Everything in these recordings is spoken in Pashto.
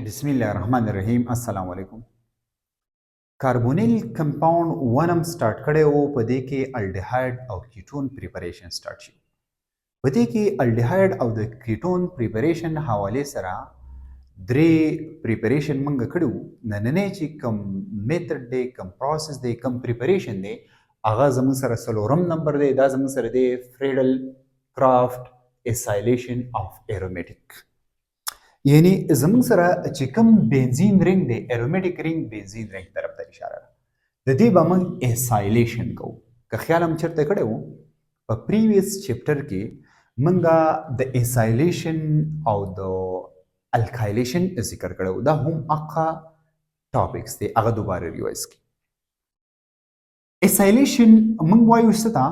बिस्मिल्लाहिर्रहमानिर्रहीम अस्सलाम वालेकुम। Carbonyl compound ونم سٹارټ کړی وو په دې کې الډیهاید او کیټون پریپریشن سٹارټ شو. په دې کې الډیهاید او د کیټون پریپریشن حواله سره درې پریپریشن مونږ کړو. نننې چې کوم میتھډ دی، کوم پروسس دی، کوم پریپریشن دی، هغه زموږ سره څلورم نمبر دی. دا زموږ سره دی فریډل کرافت اسایلیشن اف ارومیټیک. یعنی زموږ سره چې کوم بنزین رنګ دی، ارومیټیک رنګ بنزین رنګ طرف ته اشاره ده. د دې به موږ اسایلیشن کوو. که خیال هم چېرته کړی وو په پریویس چپټر کې موږ د اسایلیشن او د الکایلیشن ذکر کړی وو. دا هم هغه ټاپکس دی، هغه دوباره ریوایز کړئ. اسایلیشن موږ وایو څه ته؟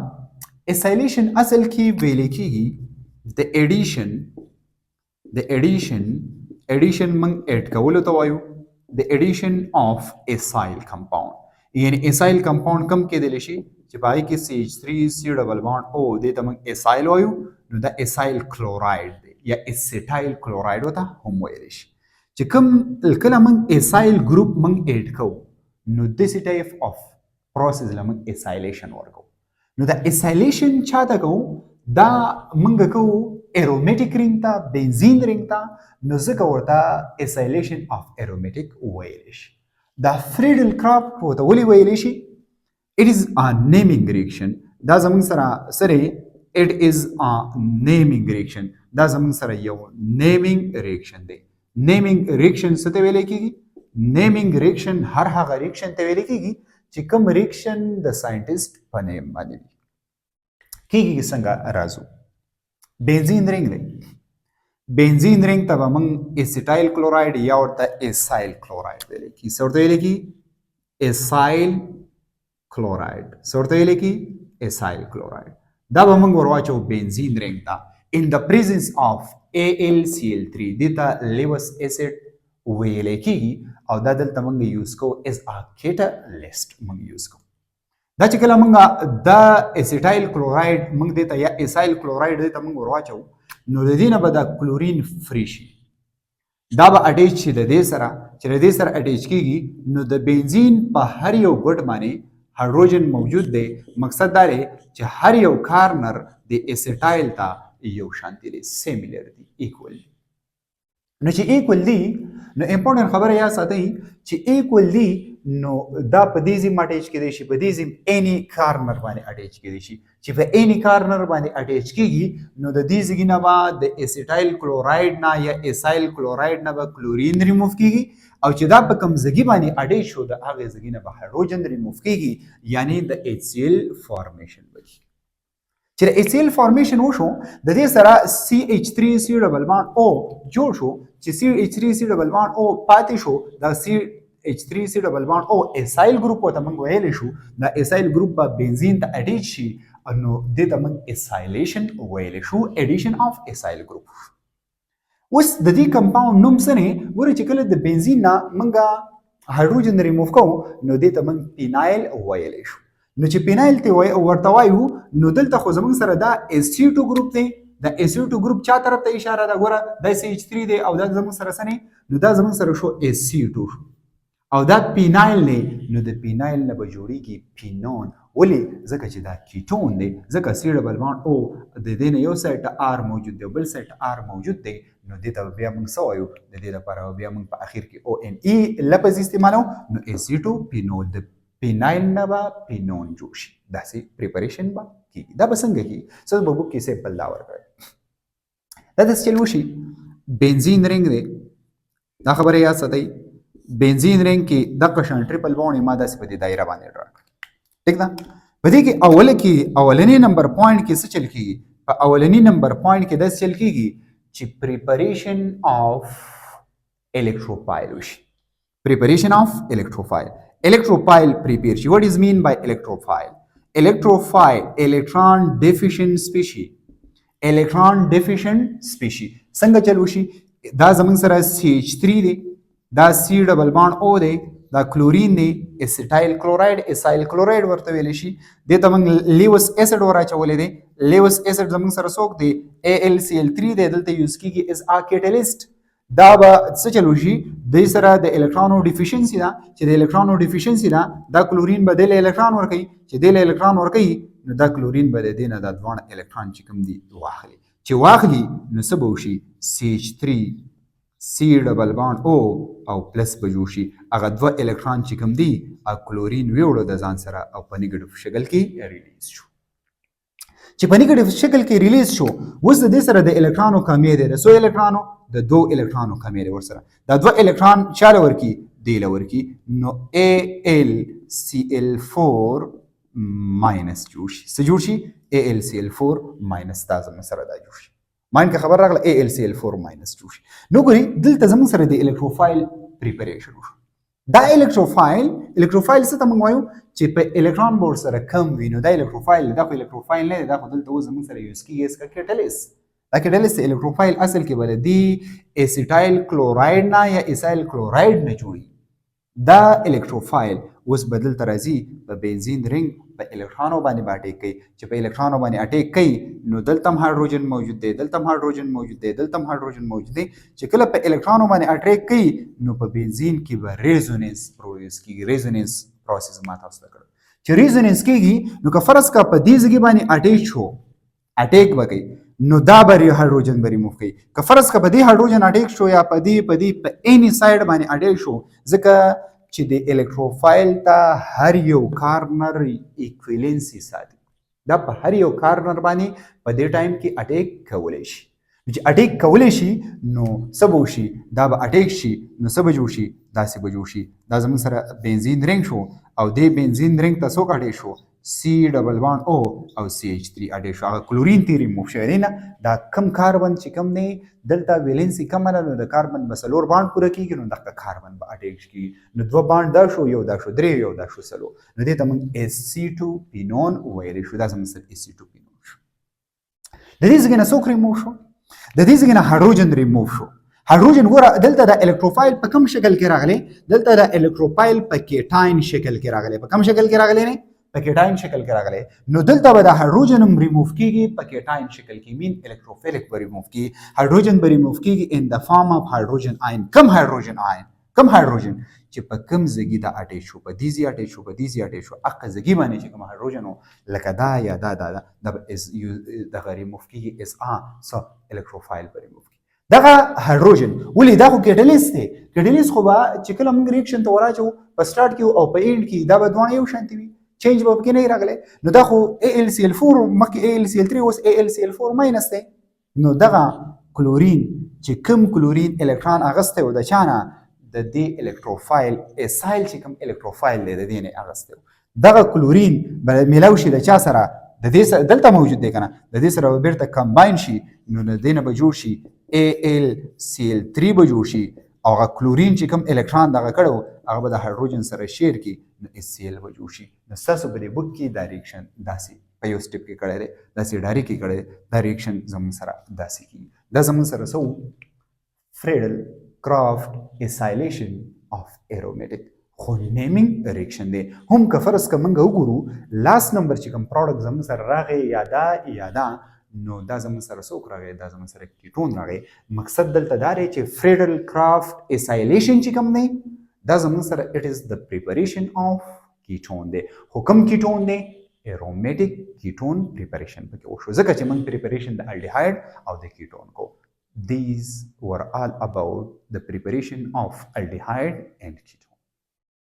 اسایلیشن اصل کې ویل کېږي د ایډیشن موږ ایډ کولو ته وایو د ایډیشن اف اسایل کمپاوند. یعنی اسایل کمپاوند کم کېدلی شي چې په هغې کې CH3 ډبل بانډ او دې ته موږ اسایل وایو. نو دا اسایل کلوراید دی یا اسیټایل کلوراید ورته هم ویلی شي. چې کوم کله موږ اسایل ګروپ موږ ایډ کوو نو داسې ټایپ اف پروسس له موږ اسایلیشن ورکوو. نو دا اسایلیشن چاته کوو؟ دا موږ کوو ارومیټیک رنګ ته، بنزین رنګ ته. نو ځکه ورته اسایلیشن اف ارومیټیک ویلی شي. دا فریډل کرافت ورته ولې ویلی شي؟ اټ از ا نیمینګ ریاکشن. دا زموږ سره سره اټ از ا نیمینګ ریاکشن. دا زموږ سره یو نیمینګ ریاکشن دی. نیمینګ ریاکشن څه ته ویلی کېږي؟ نیمینګ ریاکشن هر هغه ریاکشن ته ویلی کېږي چې کوم ریاکشن د ساینټیسټ په نیم باندې وي. کېږي څنګه؟ راځو. بنزین رنګ دی. بنزین رنګ ته به موږ اسیټایل کلوراید یا ورته اسایل کلوراید ویلی کېږي. څه ورته ویلی کېږي؟ اسایل کلوراید. څه ورته ویلی کېږي؟ اسایل کلوراید. دا به موږ ورواچو بنزین رنګ ته ان د پریزنس اف AlCl3. دې ته لیوس اسید ویلی کېږي او دا دلته موږ یوز کوو ایز ا کیټالیسټ موږ یوز کوو. دا چې کله موږ دا اسیټایل کلوراید موږ دې ته یا اسایل کلوراید دې ته موږ ورواچو نو د دې نه به دا کلورین فری شي. دا به اټیچ شي د دې سره. چې د دې سره اټیچ کېږي نو د بنزین په هر یو ګوټ باندې هایدروجن موجود دی. مقصد دا دی چې هر یو کارنر د اسیټایل ته یو شانتي دی، سیمیلر دی، ایکول دی. نو چې ایکول دی نو امپورټنٹ خبره یا ساتئ چې ایکول دی نو دا په دې ځیم اټیچ کېدی شي، په دې ځیم اینی کارنر باندې اټیچ کېدی شي. چې په اینی کارنر باندې اټیچ کېږي نو د دې ځای نه به د اسیټایل کلوراید نه یا اسایل کلوراید نه به کلورین ریموف کېږي او چې دا په کوم ځای باندې اټیچ شو د هغې ځای نه به هایدروجن ریموف کېږي، یعنی د HCl فارمیشن وشي. چې د HCl فارمیشن وشو د دې سره CH3 ډبل بانډ او جوړ شو. چې CH3 ډبل بانډ او پاتې شو، دا CH3 ډبل بانډ او اسایل ګروپ ورته موږ ویلی شو. دا اسایل ګروپ به بنزین ته اټیچ شي نو دې ته موږ اسایلیشن ویلی شو، ایډیشن اف اسایل ګروپ. اوس د دې کمپاوند نوم څه دی؟ ګورئ چې کله د بنزین نه موږ هایدروجن ریموف کوو نو دې ته موږ پینایل ویلی شو. نو چې پینایل ته ورته وایو نو دلته خو زموږ سره دا SC2 ګروپ دی. دا SC2 ګروپ چا طرف ته اشاره ده؟ ګوره دا CH3 دی او دا زموږ سره څه دی؟ نو دا زموږ سره شو SC2 شو او دا پینایل دی. نو د پینایل نه به جوړیږي پینون. ولې؟ ځکه چې دا کیټون دی. ځکه C ډبل بانډ او د دې نه یو سایډ ته R موجود دی او بل سایډ ته R موجود دی. نو دې ته بیا موږ څه وایو؟ د دې لپاره بیا موږ په اخر کې ONE لفظ استعمالوو. نو SC2 پینول د پینایل نه به پینون جوړ شي. داسې پریپریشن به کېږي. دا به څنګه کېږي؟ څه به بک کې سیمپل دا ورکوي. دا داسې چل وشي. بنزین رنګ دی، دا خبره یاد ساتئ. بنزین رنګ کې دغه شان ټریپل بانډ ما داسې په دې دایره باندې ډرا کړ. ټیک ده؟ په دې کې اولنی نمبر پوینټ کې څه چل کېږي؟ په اولنی نمبر پوینټ کې داسې چل کېږي چې پریپریشن اف الکتروفایل وشي. پریپریشن اف الکتروفایل. Electrophile prepare شي. What is mean by electrophile? Electrophile electron deficient species. Electron deficient species څنګه چلو شي؟ دا زموږ سره CH3 دی، دا C ډبل بانډ او دی، دا کلورین دی، اسیټایل کلوراید، اسایل کلوراید ورته ویلی شي. دې ته موږ لیوس اسید وراچولی دی. لیوس اسید زموږ سره څوک دی؟ AlCl3 دی. دلته یوز کېږي از ا کیټالیسټ. دا به څه چلو شي د سره د الکترونو ډیفیشنسي دا چې د الکترونو ډیفیشنسي دا کلورین به د الکترون ورکوي چې د الکترون ورکوي نو دا کلورین به د دینه د دوه الکترون چې کوم دي واخلي چې واخلي نو څه به وشي CH3 C ډبل بانډ او پلس به جوړ شي هغه دوه الکترون چې کوم دي او کلورین ویوړو د ځان سره او په نیګیټیو شکل کې ریلیز شو چې په نیګیټیو شکل کې ریلیز شو اوس د دې سره د الکترونو کمی دی د سو الکترونو د دو الکترونو کمی دی ورسره دا دوه الکترون چاله ورکی دی لورکی نو AlCl4 ماینس جوړ شي څه جوړ شي AlCl4 ماینس دا زموږ سره دا جوړ شي ماین که خبر راغله AlCl4 ماینس جوړ شي نو ګوري دلته زموږ سره د الکتروفایل پریپریشن وشو دا الکتروفایل څه ته موږ وایو چې په الکترون بور سره کم وي نو دا الکتروفایل دا خو الکتروفایل نه دی دا خو دلته اوس زموږ سره یوز کیږي اسکا کیټالیس دا کیټالیس الکتروفایل اصل کې بل دی اسیټایل کلوراید نه یا ایسایل کلوراید نه جوړي دا الکتروفایل اوس بدل ترازی په بنزین رنګ په الکترونو باندې اٹیک کوي چې په الکترونو باندې اٹیک کوي نو دلته هایدروجن موجود دی دلته هایدروجن موجود دی دلته هایدروجن موجود دی چې کله په الکترونو باندې اٹیک کوي نو په بنزین کې به ریزونانس پروسس کیږي ریزونانس پروسس ما تاسو ته کړو چې ریزونانس کیږي نو که فرض کا په دې ځای باندې اٹیک شو اٹیک وکړي نو دا بری هایدروجن بری موف کوي که فرض کا په دې هایدروجن اٹیک شو یا په دې په اني ساید باندې اٹیک شو ځکه چې د الکتروفایل ته هر یو کارنر ایکویلنسي ساتي دا په هر یو کارنر باندې په دې ټایم کې اٹیک کولی شي چې اٹیک کولی شي نو څه به وشي دا به اٹیک شي نو څه به جوړ شي داسې به جوړ شي دا زموږ سره بنزین رنګ شو او دې بنزین رنګ ته څوک اٹیک شو C ډبل بانډ او CH3 اٹیک شو هغه کلورین تیری موف شوی نه دا کم کاربن چې کم نه دلته ویلنسي کم نه نو د کاربن بسلور بانډ پوره کیږي نو دغه کاربن به اٹیک کیږي نو دوه بانډ دا شو یو دا شو درې یو دا شو سلو نو دې ته موږ Sc2 پینون ویل شو دا زموږ سره Sc2 پینون شو د دې څخه نه څوک ریموو شو د دې څخه نه هایدروجن ریموو شو هایدروجن ګوره دلته د الکتروفایل په کوم شکل کې راغلی دلته د الکتروفایل په کیټاین شکل کې راغلی په کوم شکل کې راغلی نه په کیټاین شکل کې راغلی نو دلته به د هایدروجن هم ریموف کیږي په کیټاین شکل کې مین الکتروفیلک به ریموف کیږي هایدروجن به ریموف کیږي ان د فارم اف هایدروجن آین کم هایدروجن چې په کم ځای د اټیچ شو په دې ځای اټیچ شو په دې ځای اټیچ شو اقا ځای باندې چې کوم هایدروجن لکه دا یا دا د دغه ریموف کیږي اس ا الکتروفایل به ریموف کیږي دغه هایدروجن ولې دا خو کیټالیس دی کیټالیس خو به چې کله موږ ریاکشن ته وراچو په سٹارټ کې او په اینډ کې دا به دوه یو شانتي وي چینج به پکې نه راغلی نو دا خو AlCl4 مخکې AlCl3 اوس AlCl4 ماینس دی نو دغه کلورین چې کوم کلورین الکترون اغسته و د چانه د دې الکتروفایل اسایل چې کوم الکتروفایل دی د دې نه اغسته دغه کلورین به میلاو شي د چا سره د دې دلته موجود دی کنه د دې سره بیرته کمباین شي نو د دې نه به جوړ شي AlCl3 به جوړ شي او هغه کلورین چې کوم الکترون دغه کړو هغه به د هایدروجن سره شیر کی نو HCl به جوړ شي نو تاسو به د بک کې دا ریاکشن داسې په یو سټپ کې کړی دی داسې ډایرکټ کې کړی دی دا ریاکشن زموږ سره داسې کیږي دا زموږ سره څه فریډل کرافټ اسایلیشن اف ارومیټک خو نیمینګ ریاکشن دی هم که فرض که موږ وګورو لاست نمبر چې کوم پروډکټ زموږ سره راغی یا دا نو دا زموږ سره څوک راغی دا زموږ سره کیټون راغی مقصد دلته دا دی چې فریډل کرافټ اسایلیشن چې کوم دی دا زموږ سره اټ از د پریپریشن اف کیټون دی خو کوم کیټون دی ارومیټک کیټون پریپریشن پکې وشو ځکه چې موږ پریپریشن د الډیهایډ او د کیټون کو these were all about the preparation of aldehyde and ketone